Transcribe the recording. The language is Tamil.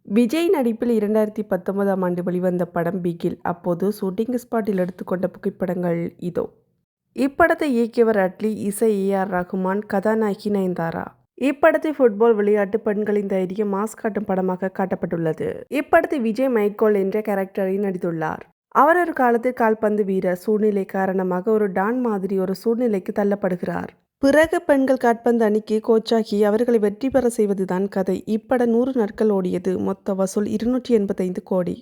விஜய் நடிப்பில் 2019ஆம் ஆண்டு வெளிவந்த படம் பிகில். அப்போது ஷூட்டிங் ஸ்பாட்டில் எடுத்துக்கொண்ட புகைப்படங்கள் இதோ. இப்படத்தை இயக்கியவர் அட்லி, இசை ஏ.ஆர். ரகுமான், கதாநாயகி நயன்தாரா. இப்படத்தில் ஃபுட்பால் விளையாட்டு பெண்களின் தைரியம் மாஸ் காட்டும் படமாக காட்டப்பட்டுள்ளது. இப்படத்தில் விஜய் மைக்கேல் என்ற கேரக்டரில் நடித்துள்ளார். அவர் ஒரு காலத்தில் கால்பந்து வீரர். சூழ்நிலை காரணமாக ஒரு டான் மாதிரி ஒரு சூழ்நிலைக்கு தள்ளப்படுகிறார். பிறகு பெண்கள் கால்பந்து அணிக்கு கோச்சாகி அவர்களை வெற்றி பெற செய்வதுதான் கதை. இப்படம் 100 நாட்கள் ஓடியது. மொத்த வசூல் 285 கோடி.